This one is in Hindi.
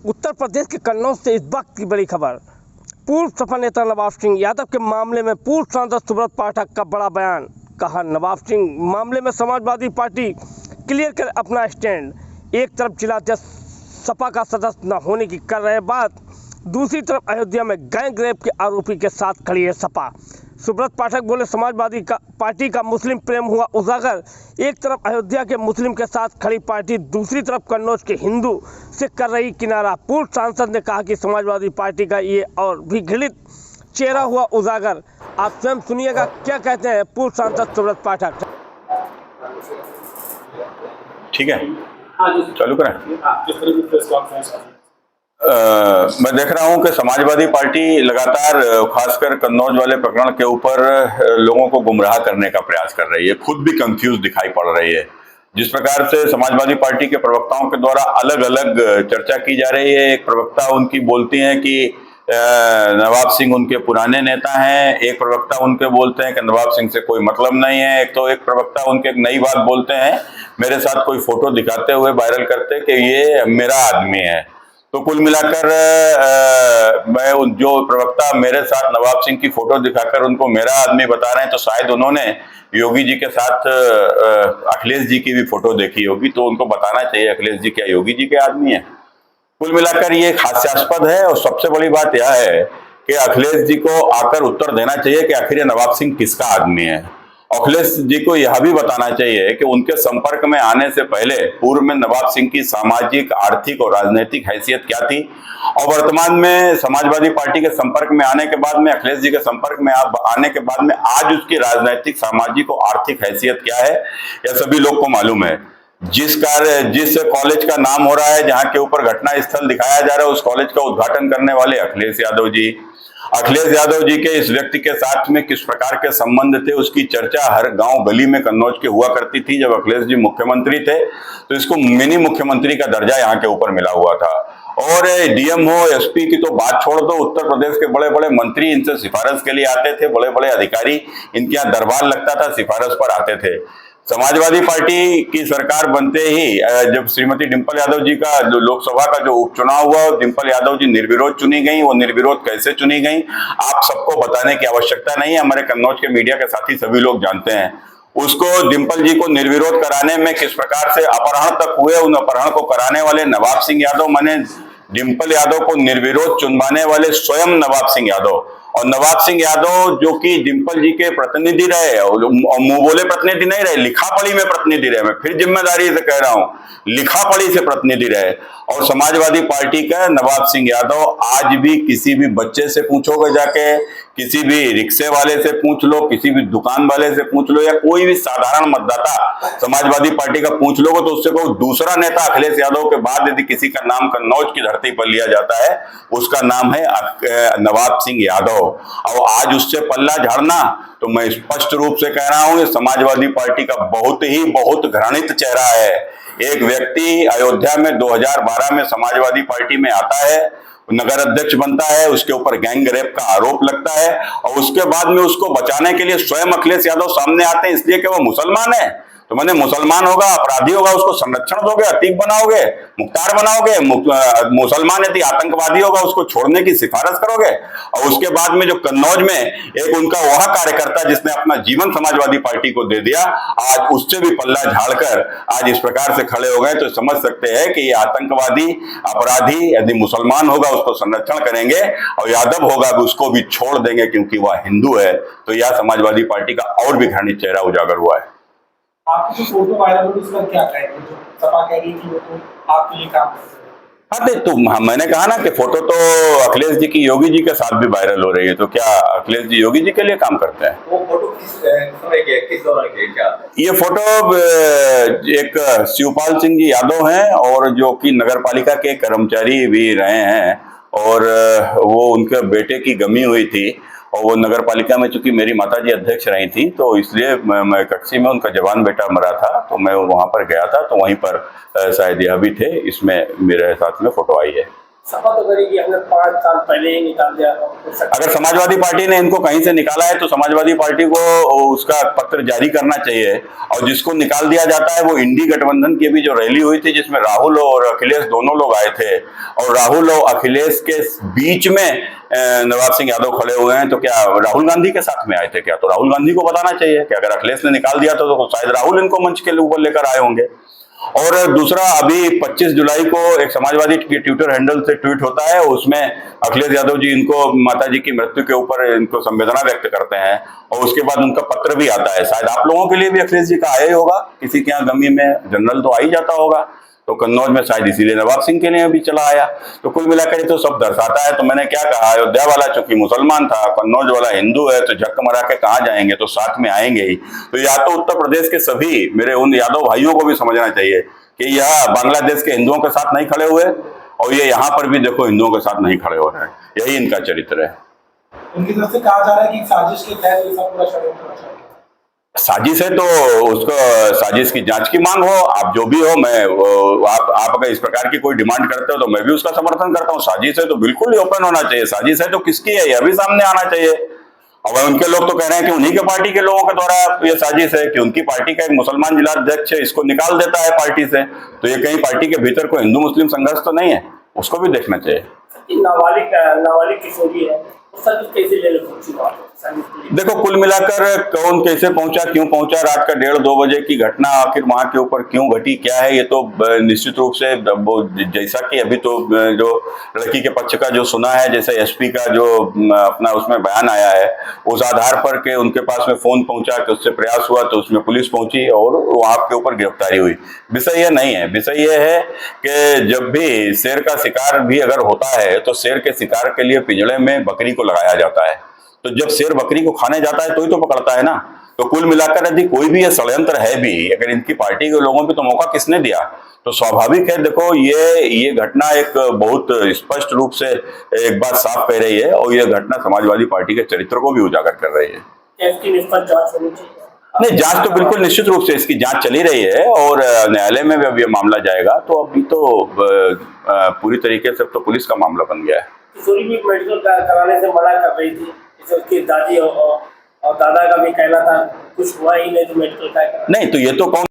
उत्तर प्रदेश के कन्नौज से इस वक्त की बड़ी खबर। पूर्व सपा नेता नवाब सिंह यादव के मामले में पूर्व सांसद सुब्रत पाठक का बड़ा बयान। कहा, नवाब सिंह मामले में समाजवादी पार्टी क्लियर कर अपना स्टैंड। एक तरफ जिला अध्यक्ष सपा का सदस्य न होने की कर रहे बात, दूसरी तरफ अयोध्या में गैंग रेप के आरोपी के साथ खड़ी है सपा। सुब्रत पाठक बोले, समाजवादी पार्टी का मुस्लिम प्रेम हुआ उजागर। एक तरफ अयोध्या के मुस्लिम के साथ खड़ी पार्टी, दूसरी तरफ कन्नौज के हिंदू से कर रही किनारा। पूर्व सांसद ने कहा कि समाजवादी पार्टी का ये और भी घृणित चेहरा हुआ उजागर। आप स्वयं सुनिएगा क्या कहते हैं पूर्व सांसद सुब्रत पाठक। ठीक है, चालू करें। मैं देख रहा हूं कि समाजवादी पार्टी लगातार खासकर कन्नौज वाले प्रकरण के ऊपर लोगों को गुमराह करने का प्रयास कर रही है। खुद भी कंफ्यूज दिखाई पड़ रही है। जिस प्रकार से समाजवादी पार्टी के प्रवक्ताओं के द्वारा अलग अलग चर्चा की जा रही है। एक प्रवक्ता उनकी बोलती हैं कि नवाब सिंह उनके पुराने नेता हैं, एक प्रवक्ता उनके बोलते हैं कि नवाब सिंह से कोई मतलब नहीं है। एक प्रवक्ता उनके एक नई बात बोलते हैं, मेरे साथ कोई फोटो दिखाते हुए वायरल करते कि ये मेरा आदमी है। तो कुल मिलाकर मैं जो प्रवक्ता मेरे साथ नवाब सिंह की फोटो दिखाकर उनको मेरा आदमी बता रहे हैं, तो शायद उन्होंने योगी जी के साथ अखिलेश जी की भी फोटो देखी होगी, तो उनको बताना चाहिए अखिलेश जी क्या योगी जी के आदमी है। कुल मिलाकर ये हास्यास्पद है। और सबसे बड़ी बात यह है कि अखिलेश जी को आकर उत्तर देना चाहिए कि आखिर नवाब सिंह किसका आदमी है। अखिलेश जी को यह भी बताना चाहिए कि उनके संपर्क में आने से पहले पूर्व में नवाब सिंह की सामाजिक, आर्थिक और राजनीतिक हैसियत क्या थी, और वर्तमान में समाजवादी पार्टी के संपर्क में आने के बाद में, अखिलेश जी के संपर्क में आने के बाद में आज उसकी राजनीतिक, सामाजिक और आर्थिक हैसियत क्या है, यह सभी लोग को मालूम है। जिस कॉलेज का नाम हो रहा है, जहां के ऊपर घटना स्थल दिखाया जा रहा है, उस कॉलेज का उद्घाटन करने वाले अखिलेश यादव जी। अखिलेश यादव जी के इस व्यक्ति के साथ में किस प्रकार के संबंध थे, उसकी चर्चा हर गांव गली में कन्नौज के हुआ करती थी। जब अखिलेश जी मुख्यमंत्री थे तो इसको मिनी मुख्यमंत्री का दर्जा यहाँ के ऊपर मिला हुआ था। और डीएम हो, एसपी की तो बात छोड़ दो, उत्तर प्रदेश के बड़े बड़े मंत्री इनसे सिफारिश के लिए आते थे, बड़े बड़े अधिकारी इनके यहाँ दरबार लगता था, सिफारिश पर आते थे। समाजवादी पार्टी की सरकार बनते ही जब श्रीमती डिंपल यादव जी का जो लोकसभा का जो उपचुनाव हुआ, डिंपल यादव जी निर्विरोध चुनी गई। वो निर्विरोध कैसे चुनी गई आप सबको बताने की आवश्यकता नहीं है, हमारे कन्नौज के मीडिया के साथी सभी लोग जानते हैं। उसको, डिंपल जी को निर्विरोध कराने में किस प्रकार से अपहरण तक हुए, उन अपहरण को कराने वाले नवाब सिंह यादव, माने डिंपल यादव को निर्विरोध चुनवाने वाले स्वयं नवाब सिंह यादव। और नवाब सिंह यादव जो कि डिंपल जी के प्रतिनिधि रहे, और मुंह बोले प्रतिनिधि नहीं रहे, लिखा पढ़ी में प्रतिनिधि रहे। मैं फिर जिम्मेदारी से कह रहा हूं, लिखा पढ़ी से प्रतिनिधि रहे। और समाजवादी पार्टी का नवाब सिंह यादव आज भी किसी भी बच्चे से पूछोगे जाके, किसी भी रिक्शे वाले से पूछ लो, किसी भी दुकान वाले से पूछ लो, या कोई भी साधारण मतदाता समाजवादी पार्टी का पूछ लोगे, तो उससे कोई दूसरा नेता अखिलेश यादव के बाद यदि किसी का नाम कन्नौज की धरती पर लिया जाता है, उसका नाम है नवाब सिंह यादव। और आज उससे पल्ला झाड़ना, तो मैं स्पष्ट रूप से कह रहा हूं, ये समाजवादी पार्टी का बहुत घृणित चेहरा है। एक व्यक्ति अयोध्या में 2012 में समाजवादी पार्टी में आता है, नगर अध्यक्ष बनता है, उसके ऊपर गैंग रेप का आरोप लगता है, और उसके बाद में उसको बचाने के लिए स्वयं अखिलेश यादव सामने आते हैं, इसलिए कि वो मुसलमान है। तो मैंने मुसलमान होगा, अपराधी होगा, उसको संरक्षण दोगे, अतीक बनाओगे, मुख्तार बनाओगे। मुसलमान यदि आतंकवादी होगा, उसको छोड़ने की सिफारिश करोगे। और उसके बाद में जो कन्नौज में एक उनका वह कार्यकर्ता जिसने अपना जीवन समाजवादी पार्टी को दे दिया, आज उससे भी पल्ला झाड़कर आज इस प्रकार से खड़े हो गए, तो समझ सकते हैं कि ये आतंकवादी, अपराधी यदि मुसलमान होगा उसको संरक्षण करेंगे, और यादव होगा उसको भी छोड़ देंगे क्योंकि वह हिंदू है। तो यह समाजवादी पार्टी का और भी घृणित चेहरा उजागर हुआ है। आपकी जो फोटो वायरल हुई, इसका क्या कहेंगे? जो सपा कह रही थी वो तो आपके लिए काम करते हैं। हाँ, तो मैंने कहा ना कि फोटो तो अखिलेश जी की योगी जी के साथ भी वायरल हो रही है, तो क्या अखिलेश जी योगी जी के लिए काम करते हैं? वो फोटो किस समय की है, किस दौरान की है, क्या? ये फोटो एक शिवपाल सिंह जी यादव हैं, और जो कि नगर पालिका के कर्मचारी भी रहे हैं, और वो उनके बेटे की गमी हुई थी, और वो नगर पालिका में चूंकि मेरी माताजी अध्यक्ष रही थी, तो इसलिए मैं कच्ची में उनका जवान बेटा मरा था, तो मैं वहां पर गया था, तो वहीं पर शायद यह भी थे, इसमें मेरे साथ में फोटो आई है। सपा तो करेगी हमने 5 साल पहले ही निकाल दिया। अगर समाजवादी पार्टी ने इनको कहीं से निकाला है तो समाजवादी पार्टी को उसका पत्र जारी करना चाहिए। और जिसको निकाल दिया जाता है वो इंडी गठबंधन की भी जो रैली हुई थी जिसमें राहुल और अखिलेश दोनों लोग आए थे, और राहुल और अखिलेश के बीच में नवाब सिंह यादव खड़े हुए हैं, तो क्या राहुल गांधी के साथ में आए थे क्या? तो राहुल गांधी को बताना चाहिए कि अगर अखिलेश ने निकाल दिया तो शायद राहुल इनको मंच के ऊपर लेकर आए होंगे। और दूसरा, अभी 25 जुलाई को एक समाजवादी के ट्विटर हैंडल से ट्वीट होता है, उसमें अखिलेश यादव जी इनको माता जी की मृत्यु के ऊपर इनको संवेदना व्यक्त करते हैं, और उसके बाद उनका पत्र भी आता है। शायद आप लोगों के लिए भी अखिलेश जी का आया ही होगा, किसी के यहाँ गमी में जनरल तो आ ही जाता होगा, तो कन्नौज में शायद इसीलिए नवाब सिंह के लिए भी चला आया। तो कुल मिलाकर तो सब दर्शाता है। तो मैंने क्या कहा, अयोध्या वाला चूंकि मुसलमान था, कन्नौज वाला हिंदू है, तो झक मरा के कहाँ जाएंगे, तो साथ में आएंगे ही। तो या तो उत्तर प्रदेश के सभी मेरे उन यादव भाइयों को भी समझना चाहिए कि यह बांग्लादेश के हिंदुओं के साथ नहीं खड़े हुए, और ये यहाँ पर भी देखो हिंदुओं के साथ नहीं खड़े हो रहे हैं। यही इनका चरित्र है। उनकी तरफ से कहा जा रहा है कि साजिश के तहत ये सब पूरा षड्यंत्र चल रहा है। साजिश है तो उसको साजिश की जांच की मांग हो, आप जो भी हो, मैं आप अगर इस प्रकार की कोई डिमांड करते हो तो मैं भी उसका समर्थन करता हूँ। साजिश है तो बिल्कुल ही ओपन होना चाहिए। साजिश है तो किसकी है यह भी सामने आना चाहिए। और उनके लोग तो कह रहे हैं कि उन्हीं के पार्टी के लोगों के द्वारा ये साजिश है कि उनकी पार्टी का एक मुसलमान जिला अध्यक्ष है, इसको निकाल देता है पार्टी से, तो ये कहीं पार्टी के भीतर कोई हिंदू मुस्लिम संघर्ष तो नहीं है, उसको भी देखना चाहिए। नाबालिग किशोरी है, कैसे ले देखो कुल मिलाकर कौन कैसे पहुंचा, क्यों पहुंचा, रात का 1:30-2 बजे की घटना आखिर वहां के ऊपर क्यों घटी, क्या है, ये तो निश्चित रूप से जैसा कि अभी तो जो लड़की के पक्ष का जो सुना है, जैसे एसपी का जो अपना उसमें बयान आया है, उस आधार पर के उनके पास में फोन पहुंचा कि उससे प्रयास हुआ तो उसमें पुलिस पहुंची और वहां के ऊपर गिरफ्तारी हुई। विषय यह नहीं है, विषय यह है कि जब भी शेर का शिकार भी अगर होता है तो शेर के शिकार के लिए पिंजड़े में बकरी को लगाया जाता है, तो जब शेर बकरी को खाने जाता है तो ही तो पकड़ता है ना। तो कुल मिलाकर यदि कोई भी ये षड्यंत्र है भी, अगर इनकी पार्टी के लोगों को तो मौका किसने दिया, तो स्वाभाविक है। देखो ये घटना एक बहुत स्पष्ट रूप से एक बात साफ कह रही है, और ये घटना समाजवादी पार्टी के चरित्र को भी उजागर कर रही है। इसकी निष्पक्ष जांच होनी चाहिए। नहीं, जांच तो बिल्कुल निश्चित रूप से इसकी जांच चली रही है, और न्यायालय में भी अब ये मामला जाएगा, तो अभी तो पूरी तरीके से तो पुलिस का मामला बन गया है। किशोरी भी मेडिकल कराने से मना कर रही थी, उसकी दादी और दादा का भी कहना था कुछ हुआ ही नहीं तो मेडिकल का। नहीं, तो ये तो कौन